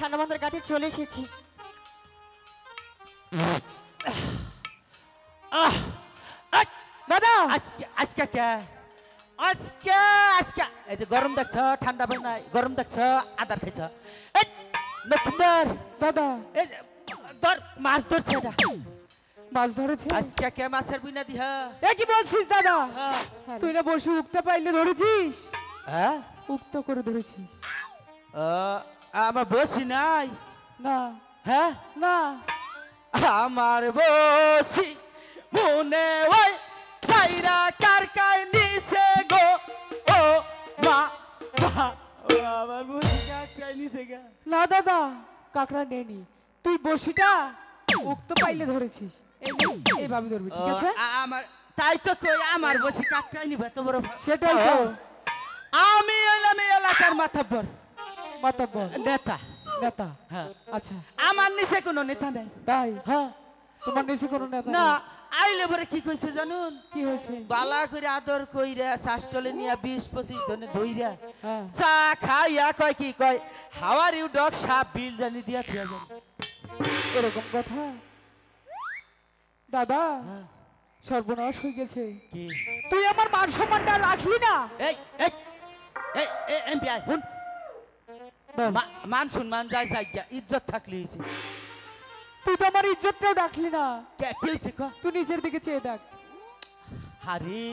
ঠান্ডাবন্ধের ঘাটে চলে এসেছি। দাদা আজকে আজকে কে আজকে আজকে এই যে গরম দেখছ ঠান্ডা পাই নাই গরম দেখছ আদার খাইছ এই নতুনদার দাদা এই যে ধর মাছ ধরছে এটা মাছ ধরেছে আজকে কে মাছের বুইনা দিহা এ কি বলছিস দাদা হ্যাঁ। তুই না বসে উঠতে পাইলে ধরেছিস হ্যাঁ উক্ত করে ধরেছিস আমার বসি নাই না হ্যাঁ না আমার বসি মনে ওই চাইরা কারকাই নিচে গো ও মা আমার বসি কারকাই নিচে গা না দাদা কাকড়া নেনি তুই বসিটা উক্ত পাইলে ধরেছিস এইভাবে ধরবি ঠিক আছে আমার তাই তো কই আমার বসি কাকড়াই নিবে তো বড় সেটাই তো আমি এলাম এই এলাকার মাথাব্বর মাতাব্বর নেতা নেতা হ্যাঁ আচ্ছা আমার নিচে কোনো নেতা নেই তাই হ্যাঁ তোমার নিচে কোনো নেতা না নেই? আইলে পরে কি কইছে জানুন কি হয়েছে বালা করে আদর কইরা শাসটলে নিয়া 20-25 জনে ধইরা হ্যাঁ চা খাইয়া কয় কি কয় হাওয়ার ইউ ডগ সাপ বিল জানি দিয়া থিয়া যান এরকম কথা দাদা হ্যাঁ। সর্বনাশ হয়ে গেছে কি তুই আমার মান সম্মানটা রাখলি না এই এই এই এমপিআই হুন মান সম্মান যাই যাই গিয়া ইজ্জত থাকলি হইছে তুই তো আমার ইজ্জতটাও রাখলি না কে কি হইছে ক তুই নিচের দিকে চেয়ে দেখ হারি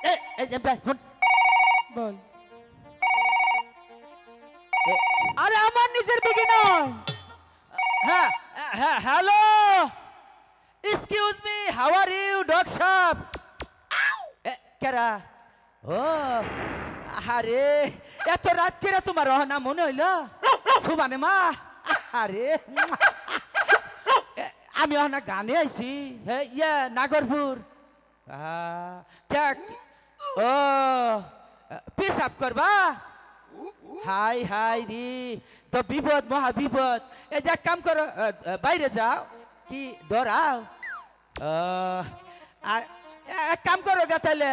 এই এই এমপিআই হুন বল এ, আরে আমার নিচের দিকে নয় হ্যাঁ হ্যাঁ hello excuse me how are you dog সাপ কেরা ও আরে এত রাত কেরা তোমার রহনা মনে হইল সুবানে মা আরে আমি অহনা গানে আইছি হে ইয়ে নাগরপুর ও পেশাব করবা হাই হাই রে তো বিপদ মহা বিপদ এ যা কাম করো বাইরে যাও কি ডরাও আর এক কাম করো গা তাহলে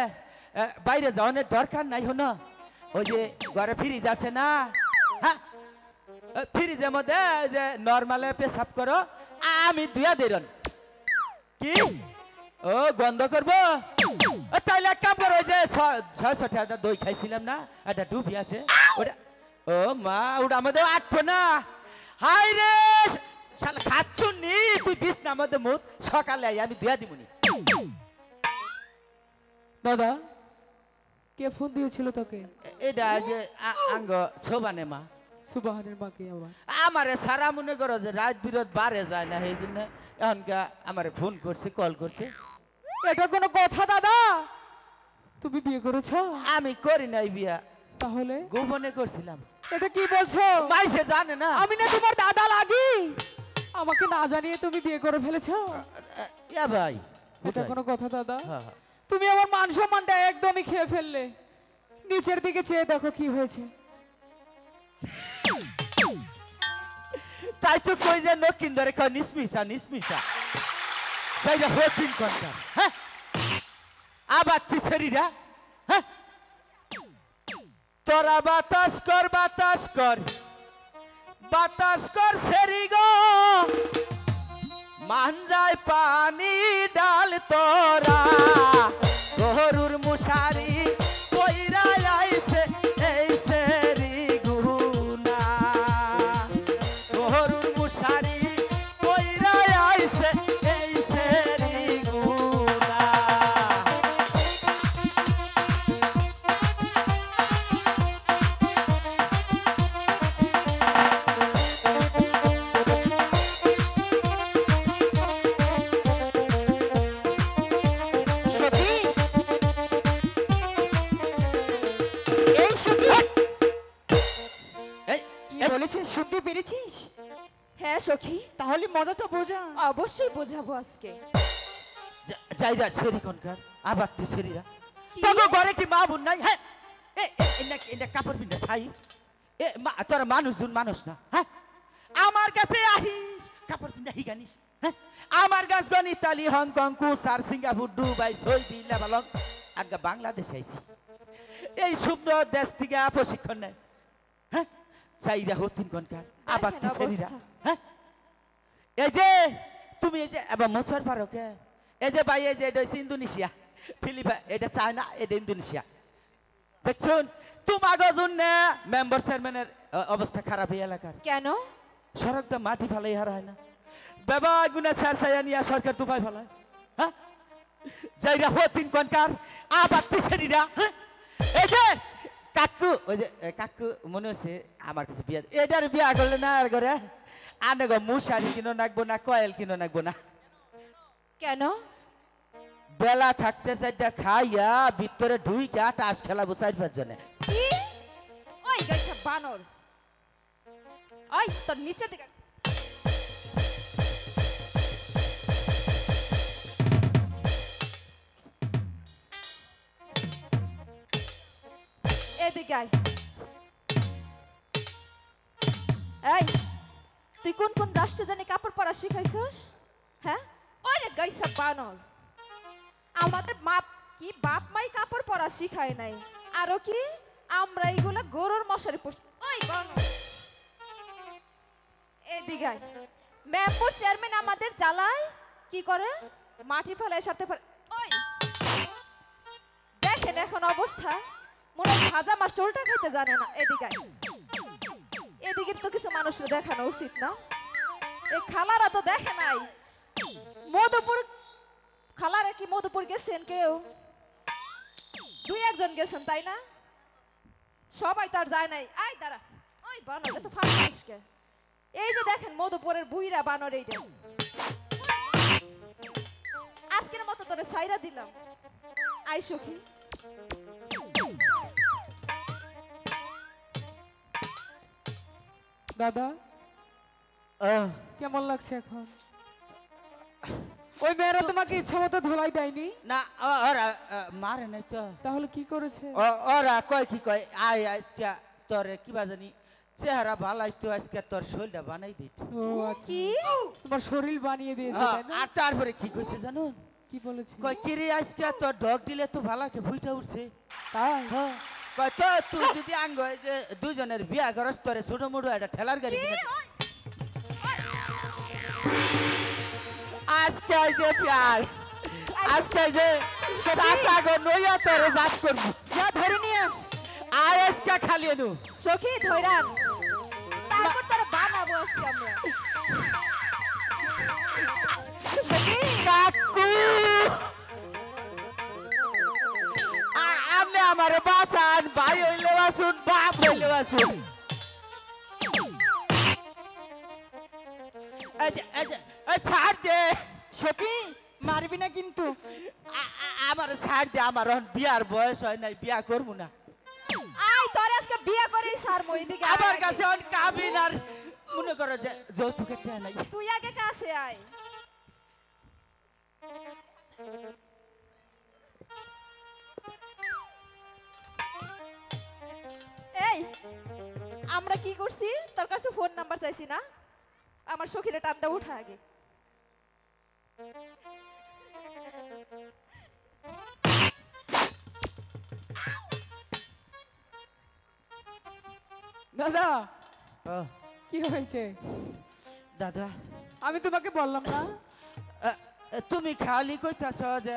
বাইরে যাও না দরকার নাই হনো ওই যে ঘরে ফ্রিজ আছে না হ্যাঁ ফ্রিজের মধ্যে যে নর্মালে পেশাব করো আমি দুয়া দেরন কি ও গন্ধ করবো তাইলে এক কাম করো ওই যে 600 টাকা দই খাইছিলাম না একটা ডুবি আছে ওটা ও মা ওটা আমাদের আটবো না হাই রে শালা খাচ্ছু নি তুই বিছনার মধ্যে মুত সকালে আই আমি দুয়া দিমুনি দাদা কে ফোন দিয়েছিল তোকে এটা যে আঙ্গ ছোবানে মা সুবাহানের মাকে আবার আমারে সারা মনে করো যে রাত বিরত বারে যায় না সেই জন্য এখনকা আমারে ফোন করছে কল করছে এটা কোনো কথা দাদা তুমি বিয়ে করেছো আমি করি নাই বিয়া তাহলে গোপনে করছিলাম এটা কি বলছো মাইসে জানে না আমি না তোমার দাদা লাগি আমাকে না জানিয়ে তুমি বিয়ে করে ফেলেছো ইয়া ভাই এটা কোনো কথা দাদা হ্যাঁ, হ্যাঁ। তুমি আমার মান সম্মানটা একদমই খেয়ে ফেললে নিচের দিকে চেয়ে দেখো কি হয়েছে তাই তো কই যে নকিন ধরে কয় নিসমিসা নিসমিসা যাই না হতিন কন্টার হ্যাঁ আবার তুই শরীরা হ্যাঁ তোরা বাতাস কর বাতাস কর সেরি গো মান যায় পানি ডাল তোরা গরুর মুশারি কইরা আইছে এই সেরি গুনা গরুর মুশারি কইরা আইছে এই সেরি গুনা সখী এই সখী এই কি বলেছিস শুনতে পেরেছিস হ্যাঁ সখী তাহলে মজাটা বোঝা অবশ্যই বোঝাবো আজকে। যাইরা সেরি কোনকার আবার তুই সেরিরা কি? তোকে ঘরে কি মা বোন নাই হ্যাঁ এটা কাপড় বিন্দা সাইজ তোরা মানুষ না হ্যাঁ আমার কাছে আহিস কাপড় বিন্দা হিগানিস হ্যাঁ আমার গাছ গন ইতালি হংকং কুসার সিঙ্গাপুর দুবাই সৌদি লেবানন আগে বাংলাদেশ আইছি এই সুন্দর দেশ থেকে প্রশিক্ষণ নেয় হ্যাঁ চাইরা হতিন কোনকার আবার দেখেন কিসেরিরা অবস্থা। হ্যাঁ এই যে তুমি এই যে এবার মোছর পারো কে এই যে ভাই এই যে এটা হচ্ছে ইন্দোনেশিয়া ফিলিপাইন এটা চায়না এটা ইন্দোনেশিয়া দেখছুন তোমাকে জন্য মেম্বার চেয়ারম্যানের অবস্থা খারাপ এই এলাকার কেন? সড়ক দা মাটি ফেলাই হারা হয় না বাবা গুনা ছাড় ছায়া নিয়ে সরকার দুপাই ফেলায় হ্যাঁ যাইরা হতিন কনকার আবার পিছেরিরা হ্যাঁ এই যে কাকু ওই যে কাকু মনে হচ্ছে আমার কাছে বিয়া এটার বিয়া করলে না আর করে আনে গো মুশারি কিনো নাকবো না কয়েল কিনো নাকবো না কেন? বেলা থাকতে চাইটা খাইয়া ভিতরে ঢুইকা টাস খেলাবো 4-5 জনে কি? ওই গাইছা বানর, ওই তোর নিচে দিকে এদিকে আয়। এই তুই কোন কোন রাষ্ট্রে জানি কাপড় পরা শিখাইছস? হ্যাঁ ওই রে গাইছা বানর, আমাদের কি বাপ মাই কাপড় পরা শিখায় নাই, আরো কি আমরা এইগুলা গরুর মশারি পরছি। ওই বানর এদিকে আয়। মেম্বার চেয়ারম্যান আমাদের জ্বালায় কি করে মাটি ফেলায় সাথে ফেলে। ওই দেখেন এখন অবস্থা, মনে হয় ভাজা মাছটা উল্টা খাইতে জানে না। এদিকে আয়। এদিকে তো কিছু মানুষের দেখানো উচিত না, এই খালারা তো দেখে নাই। মধুপুর খালারা কি মধুপুর গেছেন কেউ? 2-1 জন গেছেন তাই না? সবাই তো আর যায় নাই। আয় দাঁড়া, ওই বানর তো ফাঁসকে। এই যে দেখেন মধুপুরের বুইরা বানর, এইটা আজকের মতো তোরে সাইরা দিলাম। আই সখী, দাদা কেমন লাগছে এখন? ওই মেয়েরা তোমাকে ইচ্ছা মতো ধোলাই দেয়নি? না ওরা মারে নাই তো তাহলে কি করেছে? ওরা কয় কি কয় আয় আজকে তোর কিবা জানি চেহারা ভালাই তো আজকে তোর শরীরটা বানাই দিত ও আচ্ছা, কি তোমার শরীর বানিয়ে দিয়েছে তাই না? আর তারপরে কি কইছে জানো কি বলেছে? কয় কিরে আজকে তোর ডগ দিলে তো ভালাকে ভুইটা উঠছে তাই? হ্যাঁ কয় তো তুই যদি আঙ্গ হয় যে দুজনের বিয়া করস তোরে ছোট মোটো একটা ঠেলার গাড়ি কিনে আজকে এই যে প্যার আজকে এই যে চাচা গো নইয়া তোরে জাত করব যা ধরে নিয়ে আস আর আজকে খালি এনু সখী ধৈরান, তারপর তোরে বানাবো আজকে আমরা। সখী কাকু আপনি আমারে বাঁচান ভাই হইলে বাঁচুন বাপ হইলে বাঁচুন ছাড় দে সখী মারবি না কিন্তু। আমার ছাড় দে আমার এখন বিয়ার বয়স হয় নাই বিয়া করবো না আয় তোরে আজকে বিয়া করে সারমো। এদিকে আয় আমার আগে। কাছে এখন কাবিন আর মনে করো যে যৌতুকের টাকা নাই তুই আগে কাছে আয়। এই আমরা কি করছি, তোর কাছে ফোন নাম্বার চাইছি না? আমার সখীরে টানটা উঠা আগে। দাদা ও, কি হয়েছে? দাদা আমি তোমাকে বললাম না? তুমি খালি কইতাছ যে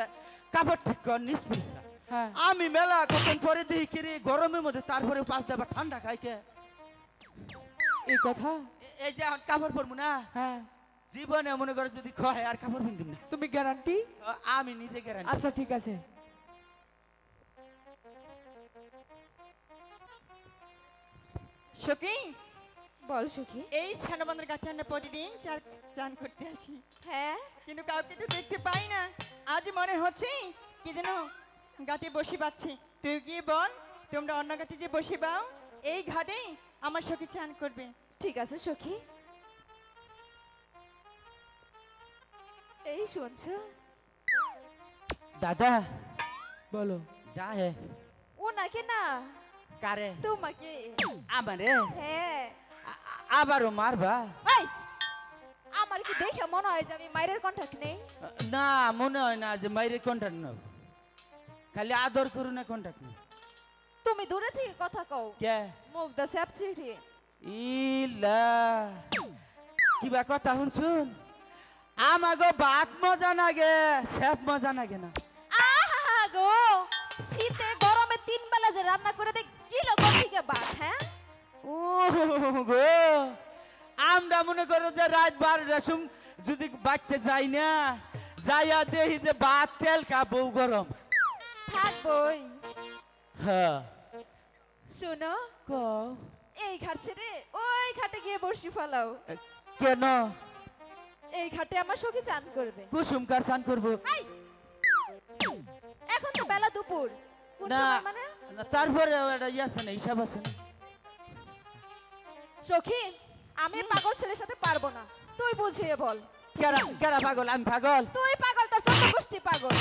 কাপড় ঠিক কর নিষ্পিসা হ্যাঁ আমি মেলা কখন পরে দেখি কিরে গরমের মধ্যে তারপরে পাঁচ দেবা ঠান্ডা খাইকে এই কথা? এই যে এখন কাপড় পরবো না হ্যাঁ জীবনে মনে করো যদি কয় আর কাপড় পিন্দিম না তুমি গ্যারান্টি? আমি নিজে গ্যারান্টি আচ্ছা ঠিক আছে। সখী বল সখী। এই ছানাবন্ধের কাছে আমরা প্রতিদিন চান করতে আসি, হ্যাঁ কিন্তু কাউকে তো দেখতে পাই না। আজ মনে হচ্ছে কি যেন ঘাটে বসে পাচ্ছি। তুই গিয়ে বল তোমরা অন্য ঘাটে যে বসে পাও, এই ঘাটেই আমার সখী চান করবে। ঠিক আছে সখী। এই শুনছো দাদা বলো। ডাহে ও নাকি না কারে তোমাকে? আমারে হ্যাঁ। আবারও মারবা এই আমার কি দেখে মনে হয় যে আমি মায়ের কন্টাক্ট নেই? না মনে হয় না যে মাইরে কন্ট্যাক্ট নেব খালি আদর করু না কন্ট্যাক্ট নেব তুমি দূরে থেকে কথা কও, কে মুখ দা স্যাপসিটি। ইলা কিবা কথা শুনছুন আমাগো ভাত মজা নাগে সেপ মজা নাগে না আহা গো শীতে গরমে 3 বেলা যে রান্না করে দে কিলো গঠিকে ভাত হ্যাঁ ও গো আমরা মনে করো যে রাত 12টার সময় যদি বাড়তে যাই না যাইয়া দেখি যে ভাত তেল কাবু গরম থাকবই হ্যাঁ শোনো কও এই ঘাট ছেড়ে ওই ঘাটে গিয়ে বসি ফেলাও কেন এই ঘাটে আমার সখী চান করবে কুসুম কার স্নান করবো এই! এখন তো বেলা দুপুর কোন না সময় মানে না, তারপরে একটা ইয়ে আছে না হিসাব আছে না সখী আমি পাগল ছেলের সাথে পারবো না তুই বুঝিয়ে বল কেরা কেরা পাগল আমি পাগল তুই পাগল তোর চোদ্দ গোষ্ঠী পাগল